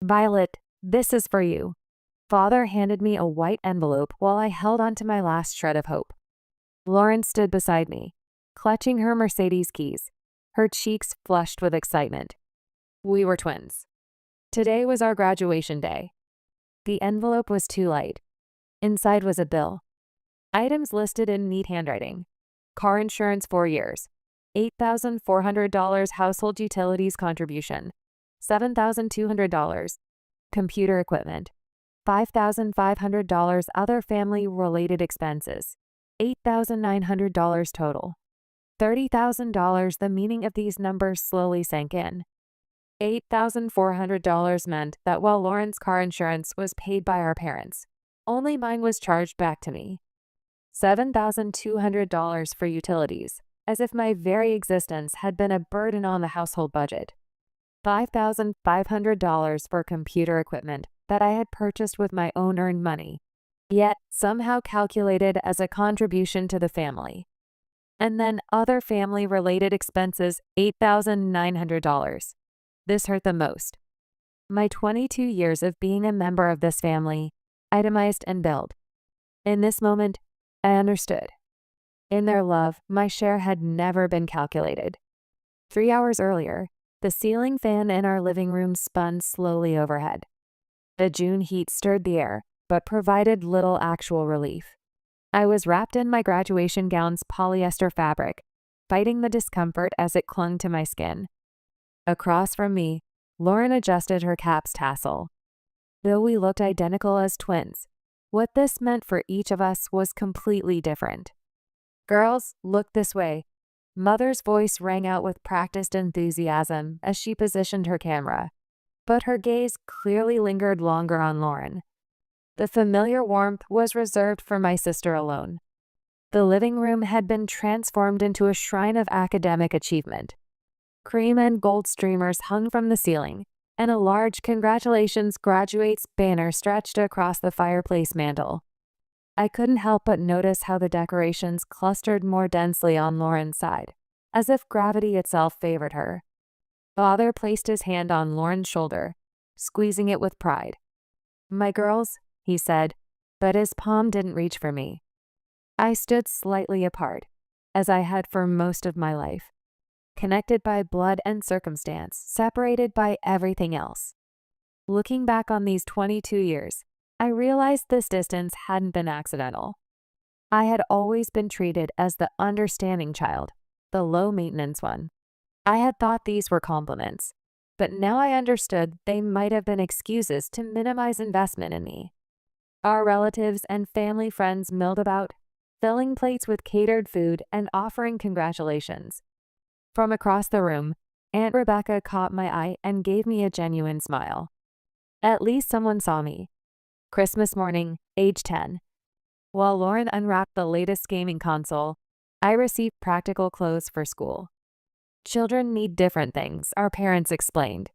Violet, this is for you. Father handed me a white envelope while I held onto my last shred of hope. Lauren stood beside me, clutching her Mercedes keys, her cheeks flushed with excitement. We were twins. Today was our graduation day. The envelope was too light. Inside was a bill. Items listed in neat handwriting. Car insurance 4 years. $8,400 household utilities contribution. $7,200. Computer equipment. $5,500 other family-related expenses. $8,900 total. $30,000. The meaning of these numbers slowly sank in. $8,400 meant that while Lauren's car insurance was paid by our parents, only mine was charged back to me. $7,200 for utilities, as if my very existence had been a burden on the household budget. $5,500 for computer equipment that I had purchased with my own earned money, yet somehow calculated as a contribution to the family. And then other family-related expenses, $8,900. This hurt the most. My 22 years of being a member of this family, itemized and billed. In this moment, I understood. In their love, my share had never been calculated. 3 hours earlier, the ceiling fan in our living room spun slowly overhead. The June heat stirred the air, but provided little actual relief. I was wrapped in my graduation gown's polyester fabric, fighting the discomfort as it clung to my skin. Across from me, Lauren adjusted her cap's tassel. Though we looked identical as twins, what this meant for each of us was completely different. Girls, look this way. Mother's voice rang out with practiced enthusiasm as she positioned her camera, but her gaze clearly lingered longer on Lauren. The familiar warmth was reserved for my sister alone. The living room had been transformed into a shrine of academic achievement. Cream and gold streamers hung from the ceiling, and a large "Congratulations Graduates" banner stretched across the fireplace mantel. I couldn't help but notice how the decorations clustered more densely on Lauren's side, as if gravity itself favored her. Father placed his hand on Lauren's shoulder, squeezing it with pride. "My girls," he said, but his palm didn't reach for me. I stood slightly apart, as I had for most of my life, connected by blood and circumstance, separated by everything else. Looking back on these 22 years, I realized this distance hadn't been accidental. I had always been treated as the understanding child, the low-maintenance one. I had thought these were compliments, but now I understood they might have been excuses to minimize investment in me. Our relatives and family friends milled about, filling plates with catered food and offering congratulations. From across the room, Aunt Rebecca caught my eye and gave me a genuine smile. At least someone saw me. Christmas morning, age 10. While Lauren unwrapped the latest gaming console, I received practical clothes for school. Children need different things, our parents explained.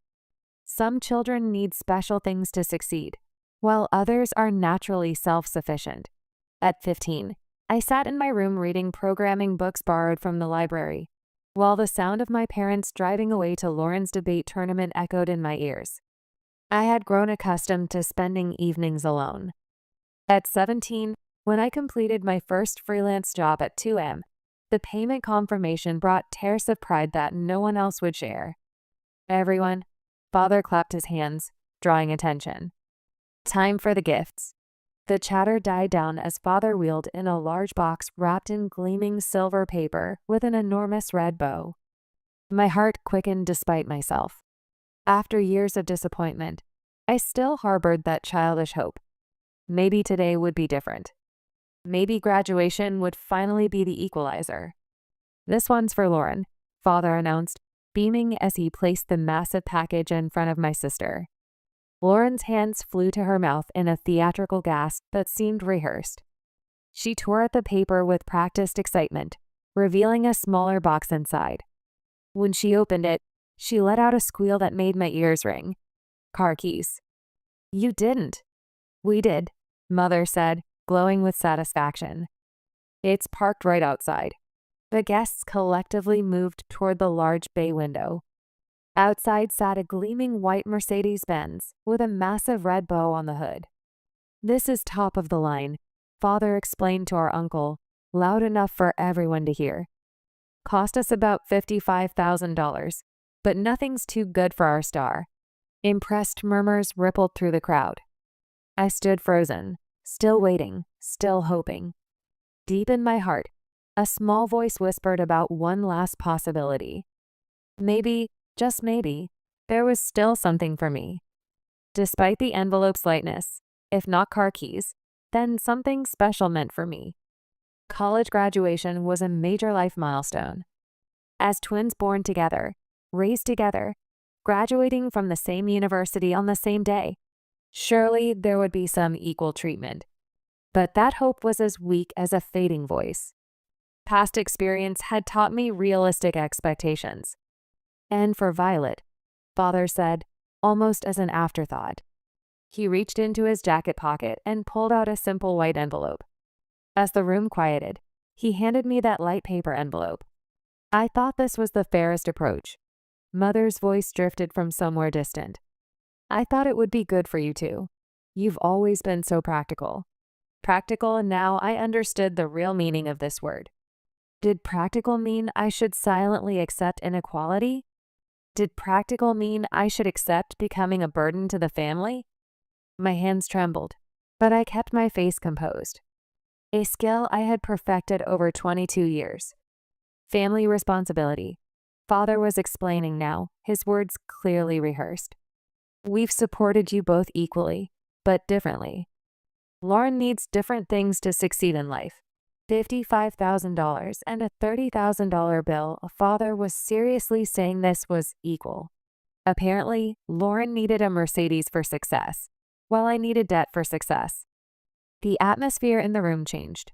Some children need special things to succeed, while others are naturally self-sufficient. At 15, I sat in my room reading programming books borrowed from the library, while the sound of my parents driving away to Lauren's debate tournament echoed in my ears. I had grown accustomed to spending evenings alone. At 17, when I completed my first freelance job at 2M, the payment confirmation brought tears of pride that no one else would share. "Everyone," Father clapped his hands, drawing attention. "Time for the gifts." The chatter died down as Father wheeled in a large box wrapped in gleaming silver paper with an enormous red bow. My heart quickened despite myself. After years of disappointment, I still harbored that childish hope. Maybe today would be different. Maybe graduation would finally be the equalizer. "This one's for Lauren," Father announced, beaming as he placed the massive package in front of my sister. Lauren's hands flew to her mouth in a theatrical gasp that seemed rehearsed. She tore at the paper with practiced excitement, revealing a smaller box inside. When she opened it, she let out a squeal that made my ears ring. "Car keys." "You didn't." "We did," Mother said, glowing with satisfaction. "It's parked right outside." The guests collectively moved toward the large bay window. Outside sat a gleaming white Mercedes-Benz with a massive red bow on the hood. "This is top of the line," Father explained to our uncle, loud enough for everyone to hear. "Cost us about $55,000, but nothing's too good for our star." Impressed murmurs rippled through the crowd. I stood frozen, still waiting, still hoping. Deep in my heart, a small voice whispered about one last possibility. Maybe, just maybe, there was still something for me. Despite the envelope's lightness, if not car keys, then something special meant for me. College graduation was a major life milestone. As twins born together, raised together, graduating from the same university on the same day, surely there would be some equal treatment. But that hope was as weak as a fading voice. Past experience had taught me realistic expectations. And for Violet, Father said, almost as an afterthought. He reached into his jacket pocket and pulled out a simple white envelope. As the room quieted, he handed me that light paper envelope. I thought this was the fairest approach. Mother's voice drifted from somewhere distant. "I thought it would be good for you too. You've always been so practical." Practical, and now I understood the real meaning of this word. Did practical mean I should silently accept inequality? Did practical mean I should accept becoming a burden to the family? My hands trembled, but I kept my face composed. A skill I had perfected over 22 years. Family responsibility. Father was explaining now, his words clearly rehearsed. "We've supported you both equally, but differently. Lauren needs different things to succeed in life." $55,000 and a $30,000 bill. Father was seriously saying this was equal. Apparently, Lauren needed a Mercedes for success, while I needed debt for success. The atmosphere in the room changed.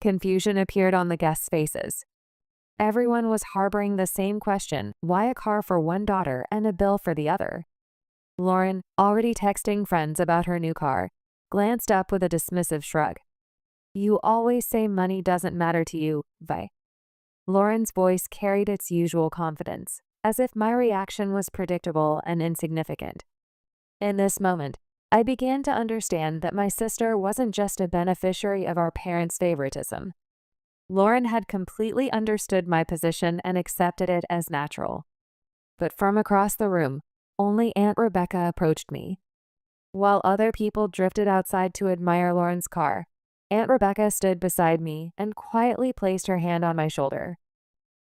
Confusion appeared on the guests' faces. Everyone was harboring the same question: why a car for one daughter and a bill for the other? Lauren, already texting friends about her new car, glanced up with a dismissive shrug. "You always say money doesn't matter to you, Vi." Lauren's voice carried its usual confidence, as if my reaction was predictable and insignificant. In this moment, I began to understand that my sister wasn't just a beneficiary of our parents' favoritism. Lauren had completely understood my position and accepted it as natural. But from across the room, only Aunt Rebecca approached me. While other people drifted outside to admire Lauren's car, Aunt Rebecca stood beside me and quietly placed her hand on my shoulder.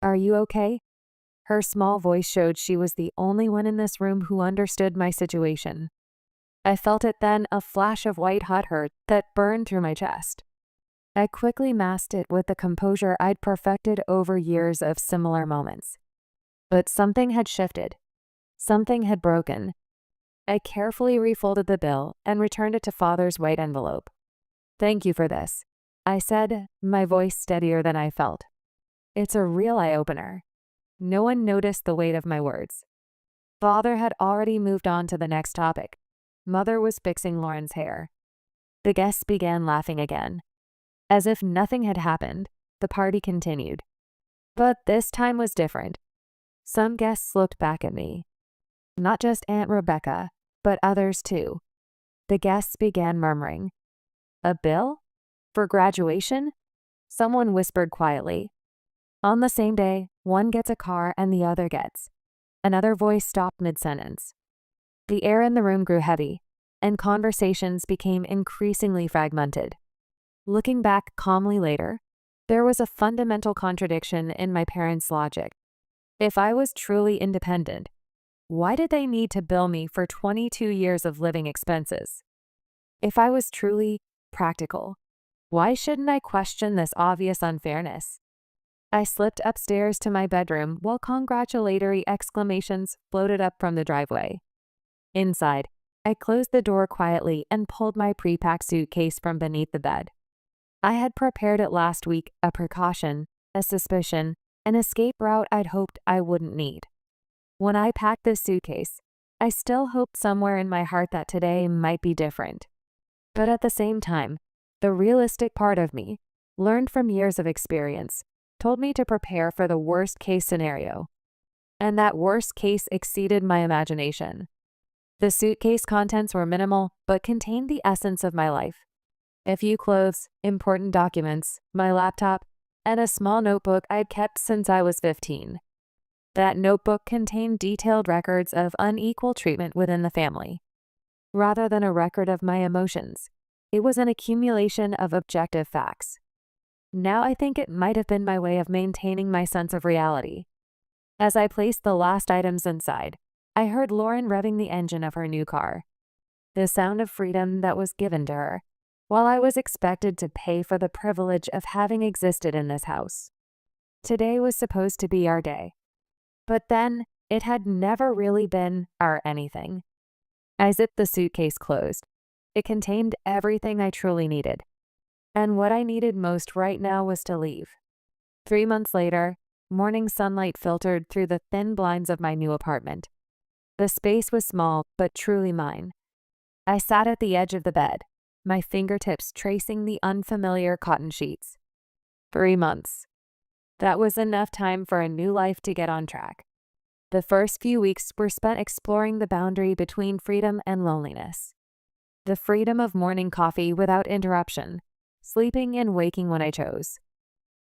"Are you okay?" Her small voice showed she was the only one in this room who understood my situation. I felt it then, a flash of white-hot hurt that burned through my chest. I quickly masked it with the composure I'd perfected over years of similar moments. But something had shifted. Something had broken. I carefully refolded the bill and returned it to Father's white envelope. "Thank you for this," I said, my voice steadier than I felt. It's a real eye-opener. No one noticed the weight of my words. Father had already moved on to the next topic. Mother was fixing Lauren's hair. The guests began laughing again. As if nothing had happened, the party continued. But this time was different. Some guests looked back at me. Not just Aunt Rebecca, but others too. The guests began murmuring. "A bill? For graduation?" Someone whispered quietly. "On the same day, one gets a car and the other gets." Another voice stopped mid-sentence. The air in the room grew heavy, and conversations became increasingly fragmented. Looking back calmly later, there was a fundamental contradiction in my parents' logic. If I was truly independent, why did they need to bill me for 22 years of living expenses? If I was truly practical, why shouldn't I question this obvious unfairness? I slipped upstairs to my bedroom while congratulatory exclamations floated up from the driveway. Inside, I closed the door quietly and pulled my pre-packed suitcase from beneath the bed. I had prepared it last week, a precaution, a suspicion, an escape route I'd hoped I wouldn't need. When I packed this suitcase, I still hoped somewhere in my heart that today might be different. But at the same time, the realistic part of me, learned from years of experience, told me to prepare for the worst-case scenario. and that worst case exceeded my imagination. The suitcase contents were minimal, but contained the essence of my life. A few clothes, important documents, my laptop, and a small notebook I'd kept since I was 15. That notebook contained detailed records of unequal treatment within the family. Rather than a record of my emotions, it was an accumulation of objective facts. Now I think it might have been my way of maintaining my sense of reality. As I placed the last items inside, I heard Lauren revving the engine of her new car. The sound of freedom that was given to her, while I was expected to pay for the privilege of having existed in this house. Today was supposed to be our day. But then, it had never really been our anything. I zipped the suitcase closed. It contained everything I truly needed. And what I needed most right now was to leave. 3 months later, morning sunlight filtered through the thin blinds of my new apartment. The space was small, but truly mine. I sat at the edge of the bed, my fingertips tracing the unfamiliar cotton sheets. 3 months. That was enough time for a new life to get on track. The first few weeks were spent exploring the boundary between freedom and loneliness. The freedom of morning coffee without interruption, sleeping and waking when I chose.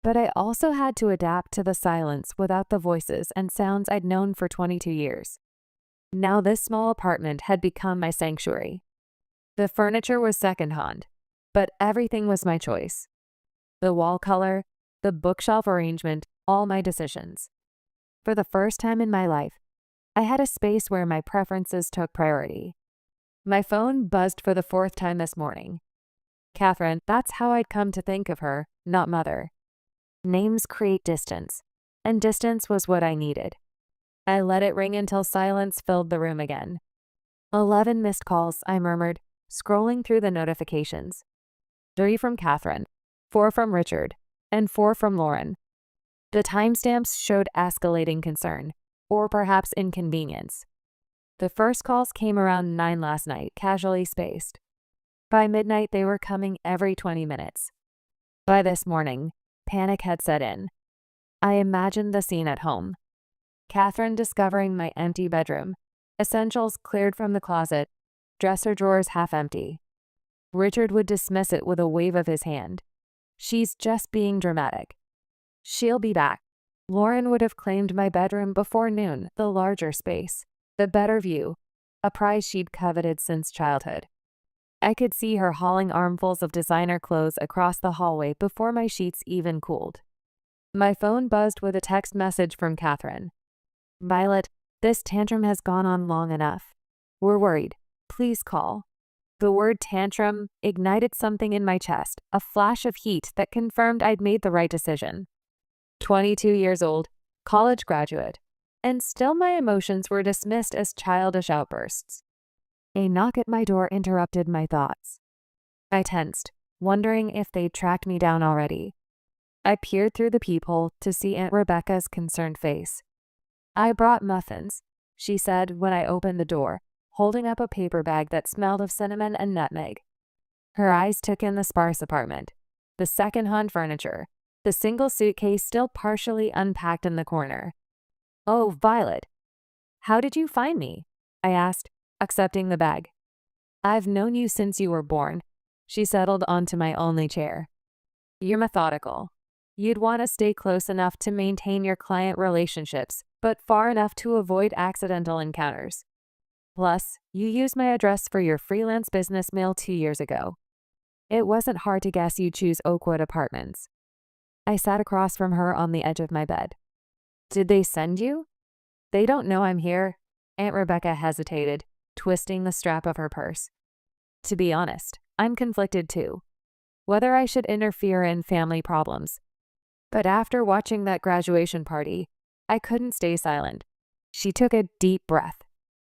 But I also had to adapt to the silence without the voices and sounds I'd known for 22 years. Now this small apartment had become my sanctuary. The furniture was secondhand, but everything was my choice. The wall color, the bookshelf arrangement, all my decisions. For the first time in my life, I had a space where my preferences took priority. My phone buzzed for the 4th time this morning. Catherine, that's how I'd come to think of her, not mother. Names create distance, and distance was what I needed. I let it ring until silence filled the room again. 11 missed calls, I murmured, scrolling through the notifications. 3 from Catherine, 4 from Richard, and 4 from Lauren. The timestamps showed escalating concern, or perhaps inconvenience. The first calls came around 9 last night, casually spaced. By midnight, they were coming every 20 minutes. By this morning, panic had set in. I imagined the scene at home. Catherine discovering my empty bedroom, essentials cleared from the closet, dresser drawers half empty. Richard would dismiss it with a wave of his hand. She's just being dramatic. She'll be back. Lauren would have claimed my bedroom before noon, the larger space, the better view, a prize she'd coveted since childhood. I could see her hauling armfuls of designer clothes across the hallway before my sheets even cooled. My phone buzzed with a text message from Catherine. Violet, this tantrum has gone on long enough. We're worried. Please call. The word tantrum ignited something in my chest, a flash of heat that confirmed I'd made the right decision. 22 years old, college graduate, and still my emotions were dismissed as childish outbursts. A knock at my door interrupted my thoughts. I tensed, wondering if they'd tracked me down already. I peered through the peephole to see Aunt Rebecca's concerned face. I brought muffins, she said when I opened the door, holding up a paper bag that smelled of cinnamon and nutmeg. Her eyes took in the sparse apartment, the second-hand furniture, the single suitcase still partially unpacked in the corner. Oh, Violet, how did you find me? I asked, accepting the bag. I've known you since you were born. She settled onto my only chair. You're methodical. You'd want to stay close enough to maintain your client relationships, but far enough to avoid accidental encounters. Plus, you used my address for your freelance business mail 2 years ago. It wasn't hard to guess you'd choose Oakwood Apartments. I sat across from her on the edge of my bed. Did they send you? They don't know I'm here. Aunt Rebecca hesitated, twisting the strap of her purse. To be honest, I'm conflicted too. Whether I should interfere in family problems. But after watching that graduation party, I couldn't stay silent. She took a deep breath.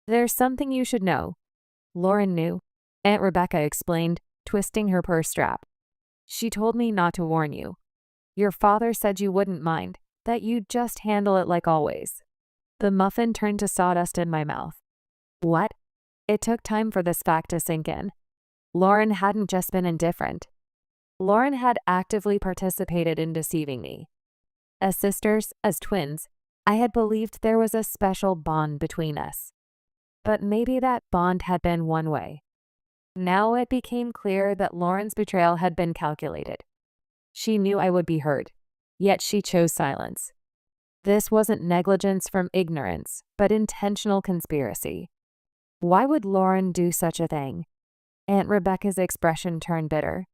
There's something you should know. Lauren knew, Aunt Rebecca explained, twisting her purse strap. She told me not to warn you. Your father said you wouldn't mind, that you'd just handle it like always. The muffin turned to sawdust in my mouth. What? It took time for this fact to sink in. Lauren hadn't just been indifferent. Lauren had actively participated in deceiving me. As sisters, as twins, I had believed there was a special bond between us, but maybe that bond had been one way. Now it became clear that Lauren's betrayal had been calculated. She knew I would be hurt, yet she chose silence. This wasn't negligence from ignorance, but intentional conspiracy. Why would Lauren do such a thing? Aunt Rebecca's expression turned bitter.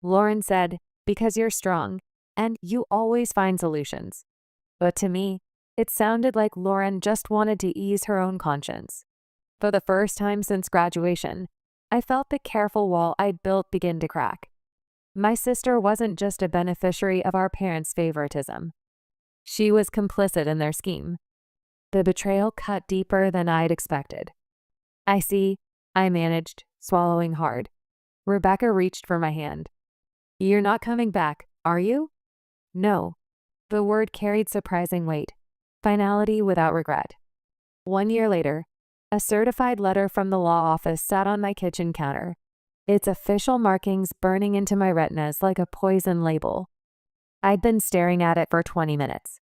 Lauren said, "Because you're strong, and you always find solutions." But to me, it sounded like Lauren just wanted to ease her own conscience. For the first time since graduation, I felt the careful wall I'd built begin to crack. My sister wasn't just a beneficiary of our parents' favoritism. She was complicit in their scheme. The betrayal cut deeper than I'd expected. "I see," I managed, swallowing hard. Rebecca reached for my hand. "You're not coming back, are you?" "No." The word carried surprising weight. Finality without regret. 1 year later, a certified letter from the law office sat on my kitchen counter, its official markings burning into my retinas like a poison label. I'd been staring at it for 20 minutes.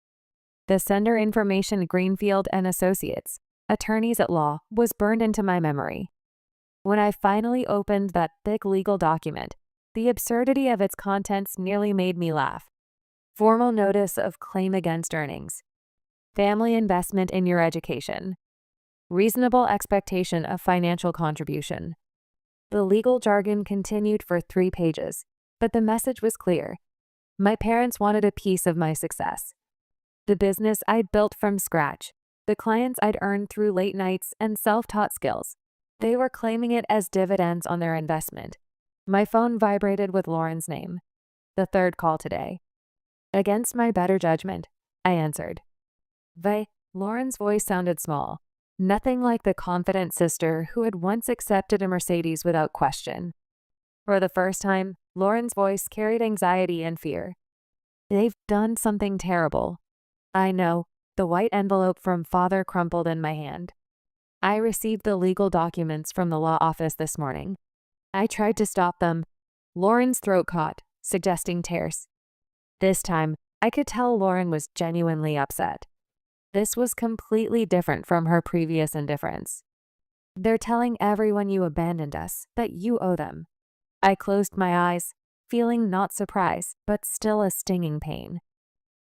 The sender information Greenfield and Associates, attorneys at law, was burned into my memory. When I finally opened that thick legal document, the absurdity of its contents nearly made me laugh. Formal notice of claim against earnings. Family investment in your education. Reasonable expectation of financial contribution. The legal jargon continued for 3 pages, but the message was clear. My parents wanted a piece of my success. The business I'd built from scratch, the clients I'd earned through late nights and self-taught skills, they were claiming it as dividends on their investment. My phone vibrated with Lauren's name. The 3rd call today. Against my better judgment, I answered. Lauren's voice sounded small, nothing like the confident sister who had once accepted a Mercedes without question. For the first time, Lauren's voice carried anxiety and fear. "They've done something terrible." "I know." The white envelope from Father crumpled in my hand. "I received the legal documents from the law office this morning. I tried to stop them." Lauren's throat caught, suggesting tears. This time, I could tell Lauren was genuinely upset. This was completely different from her previous indifference. "They're telling everyone you abandoned us, that you owe them." I closed my eyes, feeling not surprise, but still a stinging pain.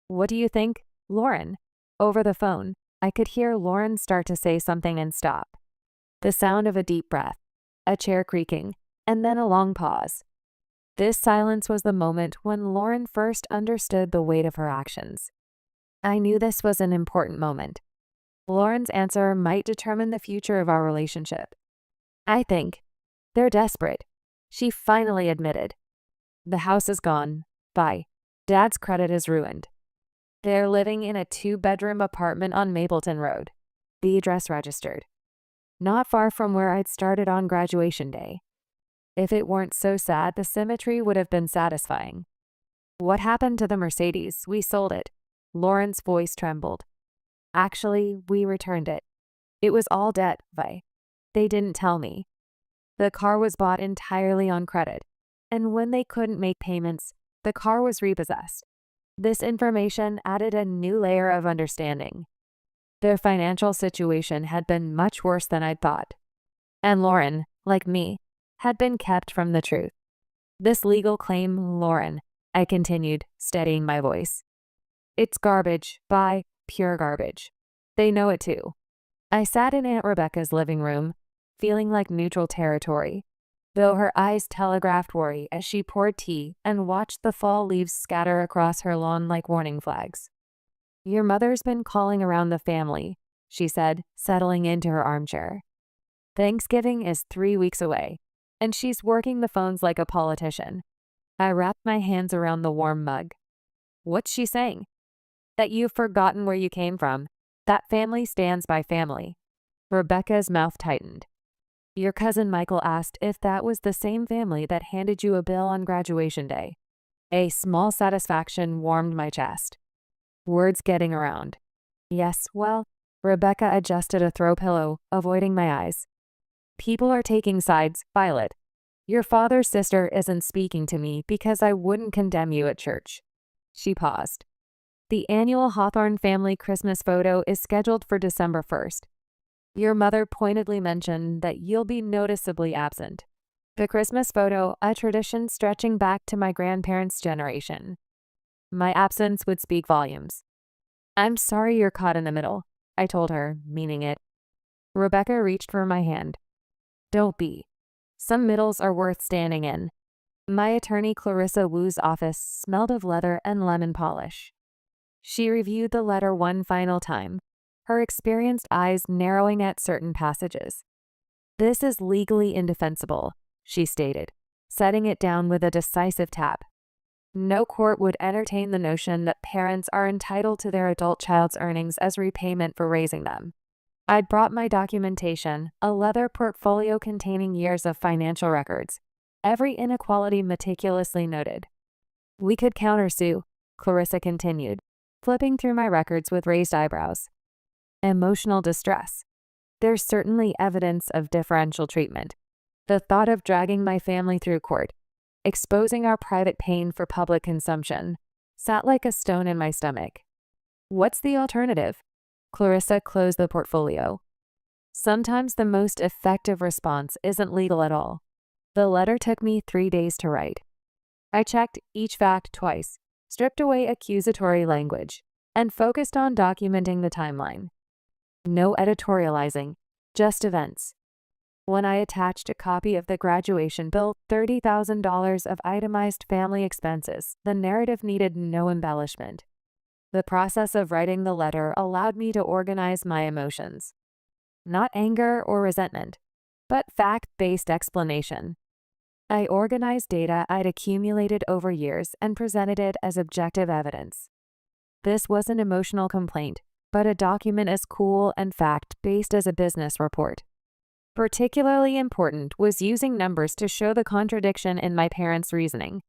"What do you think?" "Lauren." Over the phone, I could hear Lauren start to say something and stop. The sound of a deep breath, a chair creaking, and then a long pause. This silence was the moment when Lauren first understood the weight of her actions. I knew this was an important moment. Lauren's answer might determine the future of our relationship. "I think they're desperate," she finally admitted. "The house is gone. Bye. Dad's credit is ruined. They're living in a 2-bedroom apartment on Mapleton Road. The address registered. Not far from where I'd started on graduation day. If it weren't so sad, the symmetry would have been satisfying." "What happened to the Mercedes? We sold it." Lauren's voice trembled. "Actually, we returned it. It was all debt, They didn't tell me. The car was bought entirely on credit, and when they couldn't make payments, the car was repossessed." This information added a new layer of understanding. Their financial situation had been much worse than I'd thought. And Lauren, like me, had been kept from the truth. "This legal claim, Lauren," I continued, steadying my voice. "It's garbage, pure garbage. They know it too." I sat in Aunt Rebecca's living room, feeling like neutral territory, though her eyes telegraphed worry as she poured tea and watched the fall leaves scatter across her lawn like warning flags. "Your mother's been calling around the family," she said, settling into her armchair. "Thanksgiving is 3 weeks away, and she's working the phones like a politician." I wrapped my hands around the warm mug. "What's she saying?" "That you've forgotten where you came from. That family stands by family." Rebecca's mouth tightened. "Your cousin Michael asked if that was the same family that handed you a bill on graduation day." A small satisfaction warmed my chest. Words getting around. "Yes, well," Rebecca adjusted a throw pillow, avoiding my eyes. "People are taking sides, Violet. Your father's sister isn't speaking to me because I wouldn't condemn you at church." She paused. The annual Hawthorne family Christmas photo is scheduled for December 1st. Your mother pointedly mentioned that you'll be noticeably absent. The Christmas photo, a tradition stretching back to my grandparents' generation. My absence would speak volumes. I'm sorry you're caught in the middle, I told her, meaning it. Rebecca reached for my hand. Don't be. Some middles are worth standing in. My attorney Clarissa Wu's office smelled of leather and lemon polish. She reviewed the letter one final time, her experienced eyes narrowing at certain passages. This is legally indefensible, she stated, setting it down with a decisive tap. No court would entertain the notion that parents are entitled to their adult child's earnings as repayment for raising them. I'd brought my documentation, a leather portfolio containing years of financial records, every inequality meticulously noted. We could countersue, Clarissa continued, flipping through my records with raised eyebrows. Emotional distress. There's certainly evidence of differential treatment. The thought of dragging my family through court, exposing our private pain for public consumption, sat like a stone in my stomach. What's the alternative? Clarissa closed the portfolio. Sometimes the most effective response isn't legal at all. The letter took me 3 days to write. I checked each fact twice, stripped away accusatory language, and focused on documenting the timeline. No editorializing, just events. When I attached a copy of the graduation bill, $30,000 of itemized family expenses, the narrative needed no embellishment. The process of writing the letter allowed me to organize my emotions. Not anger or resentment, but fact-based explanation. I organized data I'd accumulated over years and presented it as objective evidence. This was an emotional complaint, but a document as cool and fact-based as a business report. Particularly important was using numbers to show the contradiction in my parents' reasoning.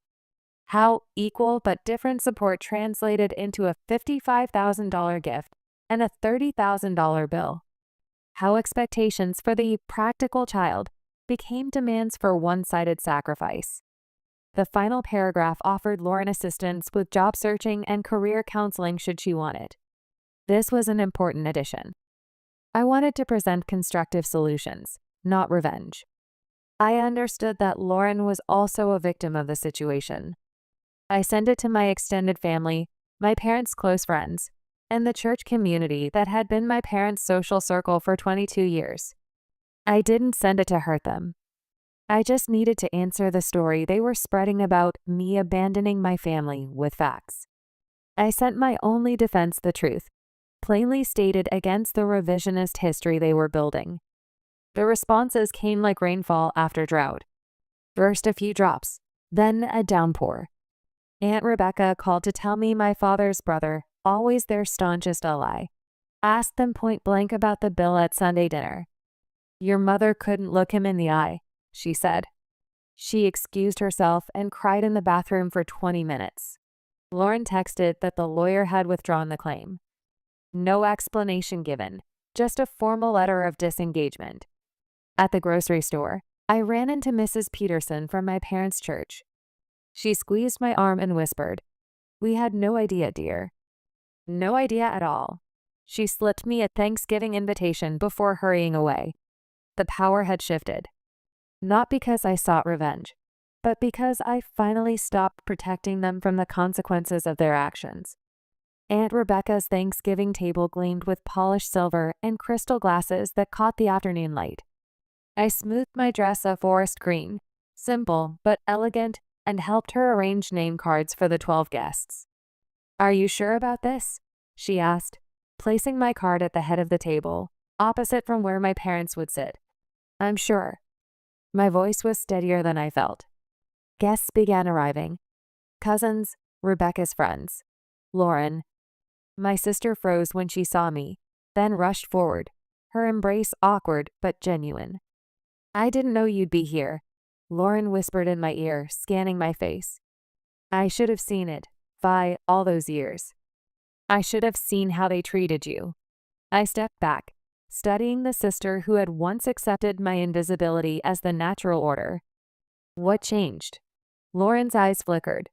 How equal but different support translated into a $55,000 gift and a $30,000 bill. How expectations for the practical child became demands for one-sided sacrifice. The final paragraph offered Lauren assistance with job searching and career counseling should she want it. This was an important addition. I wanted to present constructive solutions, not revenge. I understood that Lauren was also a victim of the situation. I sent it to my extended family, my parents' close friends, and the church community that had been my parents' social circle for 22 years. I didn't send it to hurt them. I just needed to answer the story they were spreading about me abandoning my family with facts. I sent my only defense the truth, plainly stated against the revisionist history they were building. The responses came like rainfall after drought. First a few drops, then a downpour. Aunt Rebecca called to tell me my father's brother, always their staunchest ally, asked them point blank about the bill at Sunday dinner. Your mother couldn't look him in the eye, she said. She excused herself and cried in the bathroom for 20 minutes. Lauren texted that the lawyer had withdrawn the claim. No explanation given, just a formal letter of disengagement. At the grocery store, I ran into Mrs. Peterson from my parents' church. She squeezed my arm and whispered, "We had no idea, dear." No idea at all. She slipped me a Thanksgiving invitation before hurrying away. The power had shifted. Not because I sought revenge, but because I finally stopped protecting them from the consequences of their actions. Aunt Rebecca's Thanksgiving table gleamed with polished silver and crystal glasses that caught the afternoon light. I smoothed my dress of forest green, simple but elegant, and helped her arrange name cards for the 12 guests. "Are you sure about this?" she asked, placing my card at the head of the table, opposite from where my parents would sit. "I'm sure." My voice was steadier than I felt. Guests began arriving. Cousins, Rebecca's friends, Lauren. My sister froze when she saw me, then rushed forward, her embrace awkward but genuine. "I didn't know you'd be here," Lauren whispered in my ear, scanning my face. "I should have seen it, Vi, all those years. I should have seen how they treated you." I stepped back, studying the sister who had once accepted my invisibility as the natural order. "What changed?" Lauren's eyes flickered.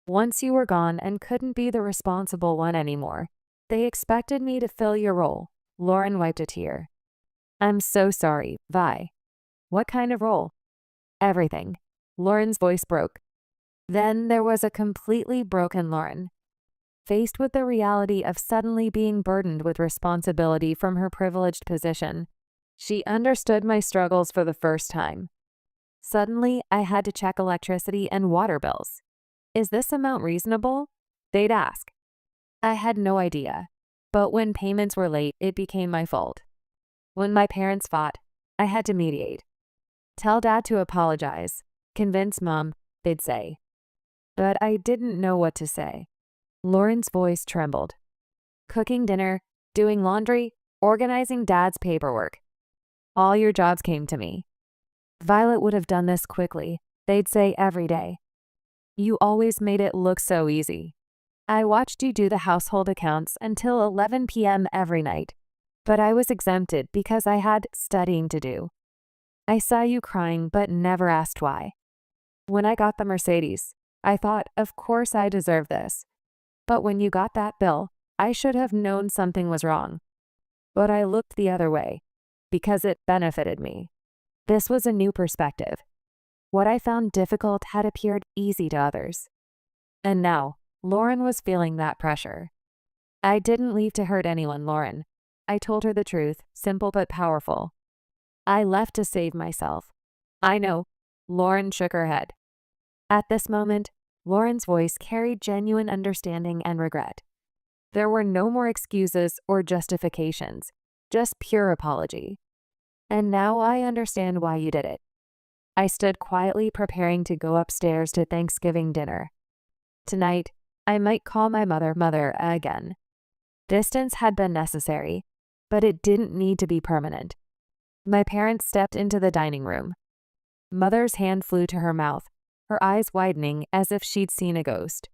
Once you were gone and couldn't be the responsible one anymore, they expected me to fill your role. Lauren wiped a tear. I'm so sorry, Vi. What kind of role? Everything. Lauren's voice broke. Then there was a completely broken Lauren. Faced with the reality of suddenly being burdened with responsibility from her privileged position, she understood my struggles for the first time. Suddenly, I had to check electricity and water bills. Is this amount reasonable? They'd ask. I had no idea, but when payments were late, it became my fault. When my parents fought, I had to mediate. Tell Dad to apologize. Convince Mom, they'd say. But I didn't know what to say. Lauren's voice trembled. Cooking dinner, doing laundry, organizing Dad's paperwork. All your jobs came to me. Violet would have done this quickly, they'd say every day. You always made it look so easy. I watched you do the household accounts until 11 p.m. every night, but I was exempted because I had studying to do. I saw you crying but never asked why. When I got the Mercedes, I thought, of course I deserve this. But when you got that bill, I should have known something was wrong. But I looked the other way, because it benefited me. This was a new perspective. What I found difficult had appeared easy to others. And now, Lauren was feeling that pressure. I didn't leave to hurt anyone, Lauren. I told her the truth, simple but powerful. I left to save myself. I know. Lauren shook her head. At this moment, Lauren's voice carried genuine understanding and regret. There were no more excuses or justifications, just pure apology. And now I understand why you did it. I stood quietly preparing to go upstairs to Thanksgiving dinner. Tonight, I might call my mother again. Distance had been necessary, but it didn't need to be permanent. My parents stepped into the dining room. Mother's hand flew to her mouth, her eyes widening as if she'd seen a ghost.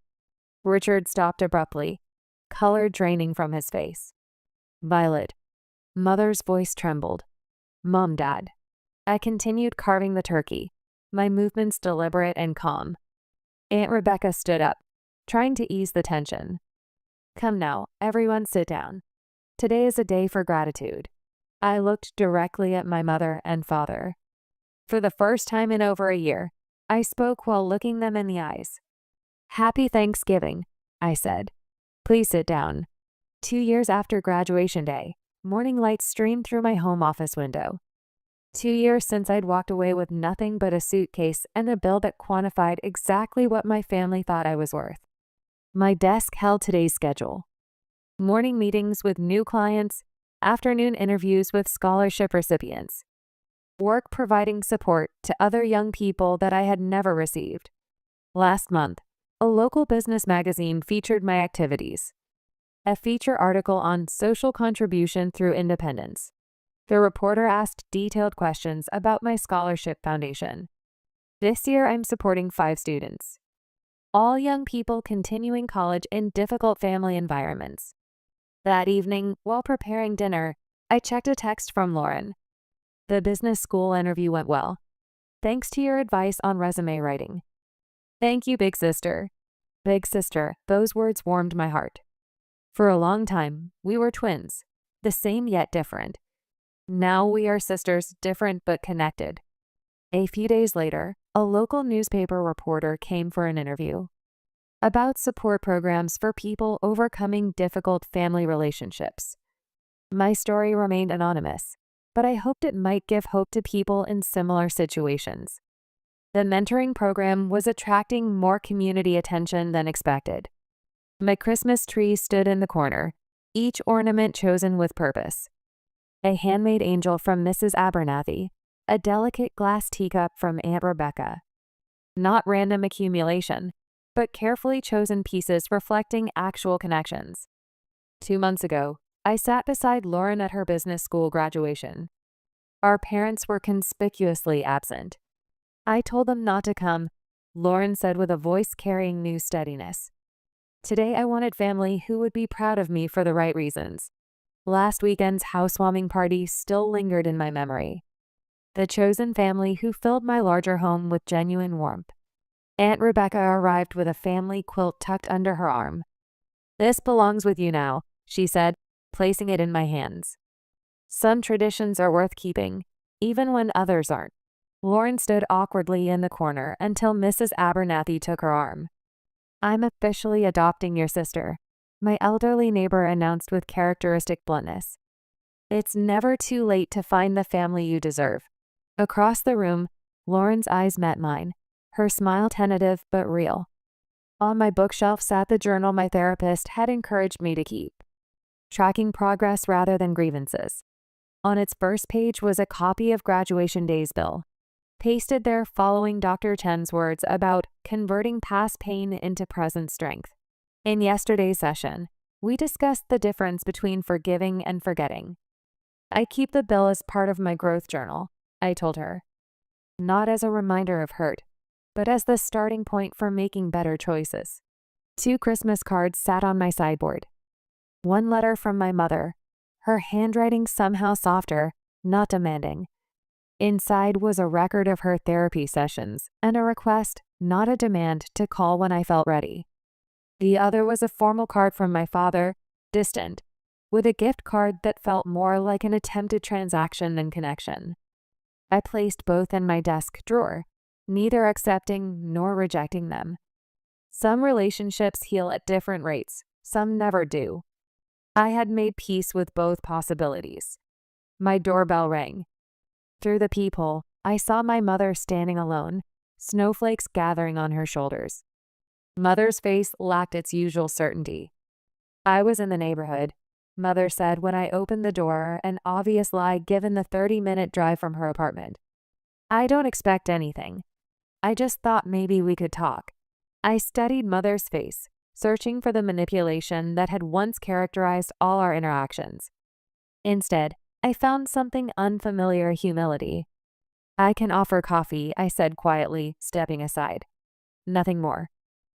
Richard stopped abruptly, color draining from his face. Violet. Mother's voice trembled. Mom, Dad. I continued carving the turkey, my movements deliberate and calm. Aunt Rebecca stood up, trying to ease the tension. Come now, everyone sit down. Today is a day for gratitude. I looked directly at my mother and father. For the first time in over a year, I spoke while looking them in the eyes. Happy Thanksgiving, I said. Please sit down. 2 years after graduation day, morning light streamed through my home office window. 2 years since I'd walked away with nothing but a suitcase and a bill that quantified exactly what my family thought I was worth. My desk held today's schedule. Morning meetings with new clients, afternoon interviews with scholarship recipients, work providing support to other young people that I had never received. Last month, a local business magazine featured my activities. A feature article on social contribution through independence. The reporter asked detailed questions about my scholarship foundation. This year, I'm supporting 5 students. All young people continuing college in difficult family environments. That evening, while preparing dinner, I checked a text from Lauren. The business school interview went well. Thanks to your advice on resume writing. Thank you, big sister. Big sister, those words warmed my heart. For a long time, we were twins, the same yet different. Now we are sisters, different but connected. A few days later, a local newspaper reporter came for an interview about support programs for people overcoming difficult family relationships. My story remained anonymous, but I hoped it might give hope to people in similar situations. The mentoring program was attracting more community attention than expected. My Christmas tree stood in the corner, each ornament chosen with purpose. A handmade angel from Mrs. Abernathy, a delicate glass teacup from Aunt Rebecca. Not random accumulation, but carefully chosen pieces reflecting actual connections. 2 months ago, I sat beside Lauren at her business school graduation. Our parents were conspicuously absent. I told them not to come, Lauren said with a voice carrying new steadiness. Today I wanted family who would be proud of me for the right reasons. Last weekend's housewarming party still lingered in my memory. The chosen family who filled my larger home with genuine warmth. Aunt Rebecca arrived with a family quilt tucked under her arm. "This belongs with you now," she said, placing it in my hands. "Some traditions are worth keeping, even when others aren't." Lauren stood awkwardly in the corner until Mrs. Abernathy took her arm. "I'm officially adopting your sister," my elderly neighbor announced with characteristic bluntness. "It's never too late to find the family you deserve." Across the room, Lauren's eyes met mine, her smile tentative but real. On my bookshelf sat the journal my therapist had encouraged me to keep, tracking progress rather than grievances. On its first page was a copy of Graduation Day's bill, pasted there following Dr. Chen's words about converting past pain into present strength. In yesterday's session, we discussed the difference between forgiving and forgetting. "I keep the bill as part of my growth journal," I told her. "Not as a reminder of hurt, but as the starting point for making better choices." 2 Christmas cards sat on my sideboard. One letter from my mother, her handwriting somehow softer, not demanding. Inside was a record of her therapy sessions and a request, not a demand, to call when I felt ready. The other was a formal card from my father, distant, with a gift card that felt more like an attempted transaction than connection. I placed both in my desk drawer, neither accepting nor rejecting them. Some relationships heal at different rates, some never do. I had made peace with both possibilities. My doorbell rang. Through the peephole, I saw my mother standing alone, snowflakes gathering on her shoulders. Mother's face lacked its usual certainty. "I was in the neighborhood," Mother said when I opened the door, an obvious lie given the 30-minute drive from her apartment. "I don't expect anything. I just thought maybe we could talk." I studied Mother's face, searching for the manipulation that had once characterized all our interactions. Instead, I found something unfamiliar: humility. "I can offer coffee," I said quietly, stepping aside. Nothing more.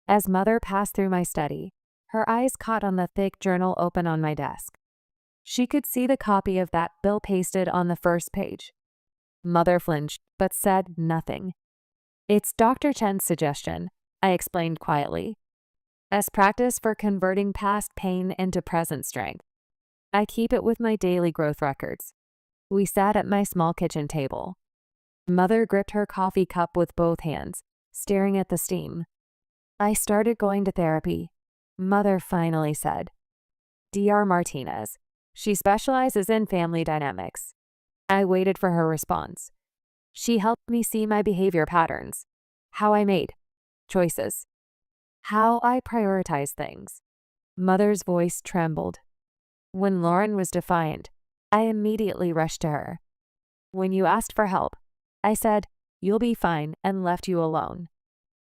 As Mother passed through my study, her eyes caught on the thick journal open on my desk. She could see the copy of that bill pasted on the first page. Mother flinched, but said nothing. "It's Dr. Chen's suggestion," I explained quietly, "as practice for converting past pain into present strength. I keep it with my daily growth records." We sat at my small kitchen table. Mother gripped her coffee cup with both hands, staring at the steam. "I started going to therapy," Mother finally said. "Dr. Martinez. She specializes in family dynamics." I waited for her response. "She helped me see my behavior patterns, how I made choices, how I prioritize things." Mother's voice trembled. When Lauren was defiant, I immediately rushed to her. "When you asked for help, I said, 'You'll be fine,' and left you alone.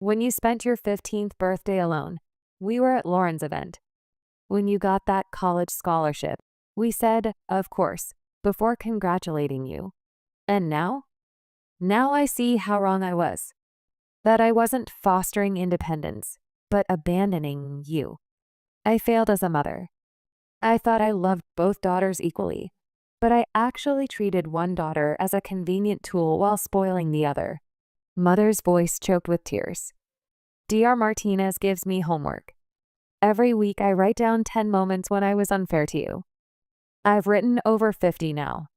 When you spent your 15th birthday alone, we were at Lauren's event. When you got that college scholarship, we said, 'Of course,' before congratulating you. And now? Now I see how wrong I was. That I wasn't fostering independence, but abandoning you. I failed as a mother. I thought I loved both daughters equally, but I actually treated one daughter as a convenient tool while spoiling the other." Mother's voice choked with tears. "Dr. Martinez gives me homework. Every week I write down 10 moments when I was unfair to you. I've written over 50 now.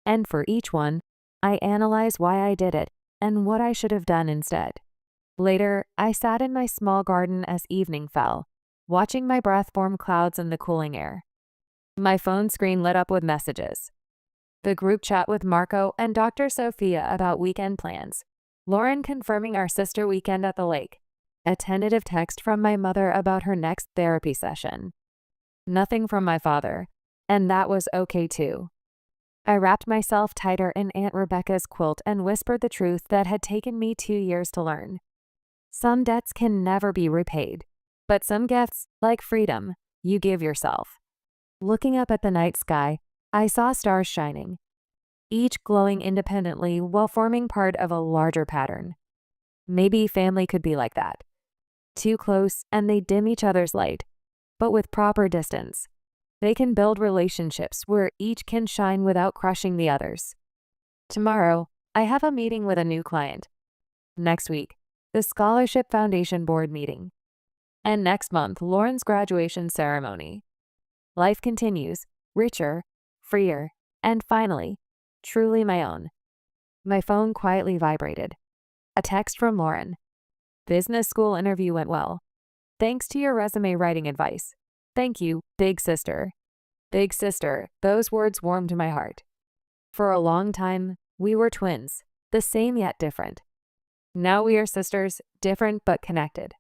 And for each one, I analyze why I did it and what I should have done instead." Later, I sat in my small garden as evening fell, watching my breath form clouds in the cooling air. My phone screen lit up with messages. The group chat with Marco and Dr. Sophia about weekend plans. Lauren confirming our sister weekend at the lake. A tentative text from my mother about her next therapy session. Nothing from my father, and that was okay too. I wrapped myself tighter in Aunt Rebecca's quilt and whispered the truth that had taken me 2 years to learn. Some debts can never be repaid, but some gifts, like freedom, you give yourself. Looking up at the night sky, I saw stars shining, each glowing independently while forming part of a larger pattern. Maybe family could be like that. Too close and they dim each other's light, but with proper distance, they can build relationships where each can shine without crushing the others. Tomorrow, I have a meeting with a new client. Next week, the Scholarship Foundation Board meeting, and next month, Lauren's graduation ceremony. Life continues, richer, freer, and finally, truly my own. My phone quietly vibrated. A text from Lauren. Business school interview went well. Thanks to your resume writing advice. Thank you, big sister. Big sister, those words warmed my heart. For a long time, we were twins, the same yet different. Now we are sisters, different but connected.